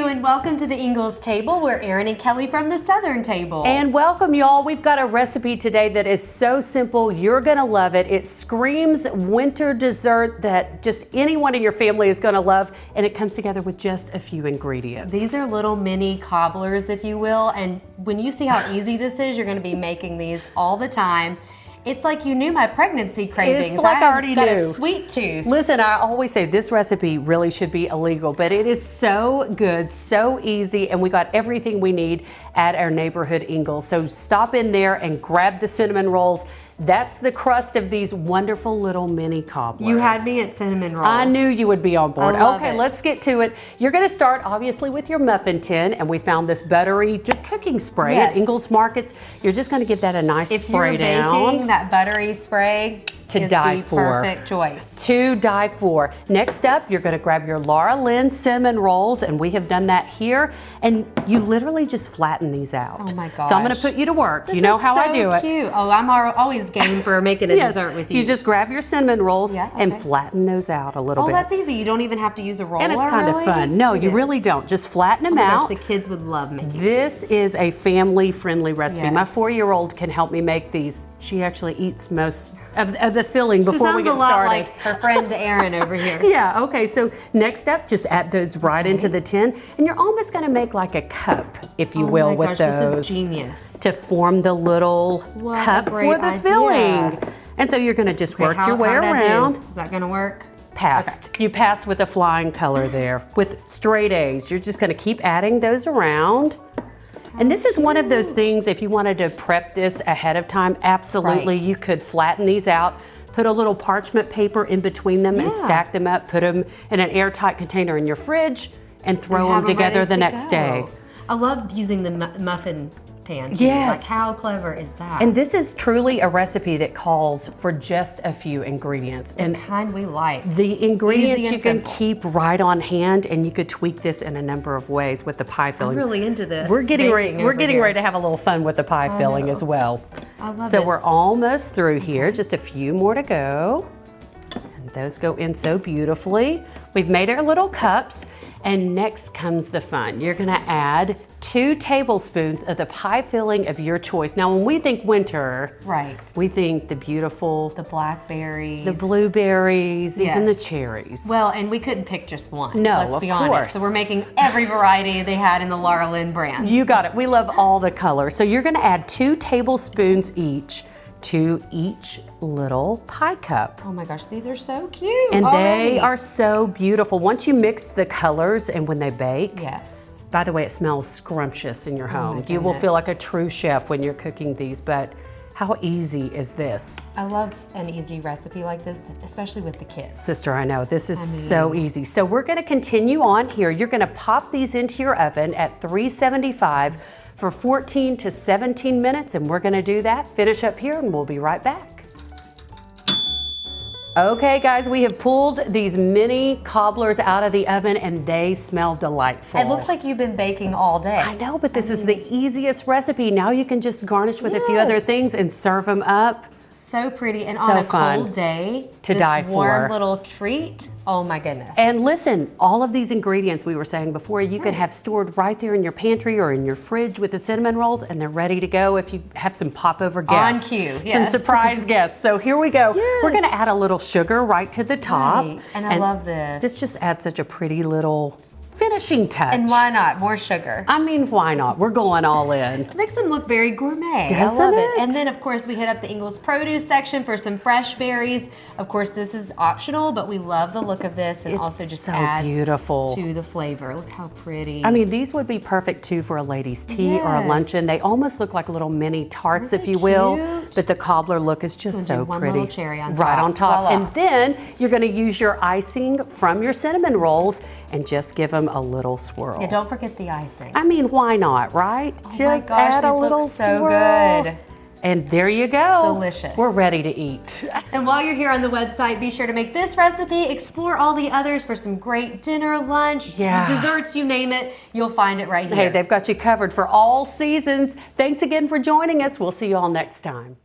you, and welcome to the Ingles table. We're Erin and Kelly from the Southern table. And welcome, y'all. We've got a recipe today that is so simple. You're gonna love it. It screams winter dessert that just anyone in your family is gonna love, and it comes together with just a few ingredients. These are little mini cobblers, if you will, and when you see how easy this is, you're gonna be making these all the time. It's like you knew my pregnancy cravings. It's like I already got knew. A sweet tooth. Listen, I always say this recipe really should be illegal, but it is so good, so easy, and we got everything we need at our neighborhood Ingles. So stop in there and grab the cinnamon rolls. That's the crust of these wonderful little mini cobblers. You had me at cinnamon rolls. I knew you would be on board. Okay, let's get to it. You're gonna start obviously with your muffin tin, and we found this buttery, just cooking spray at Ingles Markets. You're just gonna give that a nice spray down. If you're baking, that buttery spray to die for. Perfect choice. To die for. Next up, you're gonna grab your Laura Lynn cinnamon rolls, and we have done that here. And you literally just flatten these out. Oh my gosh. So I'm gonna put you to work. You know how I do it. Cute. Oh, I'm always game for making a dessert with you. You just grab your cinnamon rolls and flatten those out a little bit. Oh, that's easy. You don't even have to use a roller. And it's kind of fun. No, you really don't. Just flatten them out. Gosh, the kids would love making this. This is a family-friendly recipe. Yes. My 4-year-old can help me make these. She actually eats most of the filling before we get started. She sounds a lot like her friend Erin over here. Yeah, okay, so next up, just add those right into the tin, and you're almost gonna make like a cup, if you will, with those. This is genius. To form the little cup for the filling. And so you're gonna just work your way around. Is that gonna work? Passed. Okay. You passed with a flying color there, with straight A's. You're just gonna keep adding those around. And this is one of those things, if you wanted to prep this ahead of time, absolutely, you could flatten these out, put a little parchment paper in between them and stack them up, put them in an airtight container in your fridge, and throw them together the next day. I love using the muffin pan too. Yes. Like, how clever is that? And this is truly a recipe that calls for just a few ingredients. And the kind we like. The ingredients you can keep right on hand, and you could tweak this in a number of ways with the pie filling. I'm really into this. We're getting ready to have a little fun with the pie filling as well. I love So we're almost through here, just a few more to go. And those go in so beautifully. We've made our little cups, and next comes the fun. You're gonna add 2 tablespoons of the pie filling of your choice. Now, when we think winter, we think the beautiful, the blackberries, the blueberries, even the cherries. Well, and we couldn't pick just one. No, let's be honest. So we're making every variety they had in the Laura Lynn brand. You got it. We love all the colors. So you're gonna add 2 tablespoons each to each little pie cup. Oh my gosh, these are so cute. And they are so beautiful. Once you mix the colors and when they bake. Yes. By the way, it smells scrumptious in your home. You will feel like a true chef when you're cooking these, but how easy is this? I love an easy recipe like this, especially with the kids. Sister, I know, this is so easy. So we're gonna continue on here. You're gonna pop these into your oven at 375 for 14 to 17 minutes, and we're gonna do that, finish up here, and we'll be right back. Okay, guys, we have pulled these mini cobblers out of the oven, and they smell delightful. It looks like you've been baking all day. I know, but this is the easiest recipe. Now you can just garnish with a few other things and serve them up. So pretty, and on a cold day, to die for. This warm little treat, oh my goodness. And listen, all of these ingredients we were saying before, you can have stored right there in your pantry or in your fridge with the cinnamon rolls, and they're ready to go if you have some popover guests. On cue, yes. Some surprise guests. So here we go. We're gonna add a little sugar right to the top. And I love this. This just adds such a pretty little finishing touch. And why not? More sugar. I mean, why not? We're going all in. It makes them look very gourmet. I love it. And then, of course, we hit up the Ingles produce section for some fresh berries. Of course, this is optional, but we love the look of this, and also just adds to the flavor. Look how pretty. I mean, these would be perfect, too, for a ladies' tea or a luncheon. They almost look like little mini tarts, if you will, but the cobbler look is just so pretty. One little cherry on top. Right on top. Voila. And then you're going to use your icing from your cinnamon rolls and just give them a little swirl. Yeah, don't forget the icing. I mean, why not, right? Oh just my gosh, add a little so swirl. good. And there you go. Delicious. We're ready to eat. And while you're here on the website, be sure to make this recipe, explore all the others for some great dinner, lunch, desserts, you name it, you'll find it right here. Hey, they've got you covered for all seasons. Thanks again for joining us. We'll see you all next time.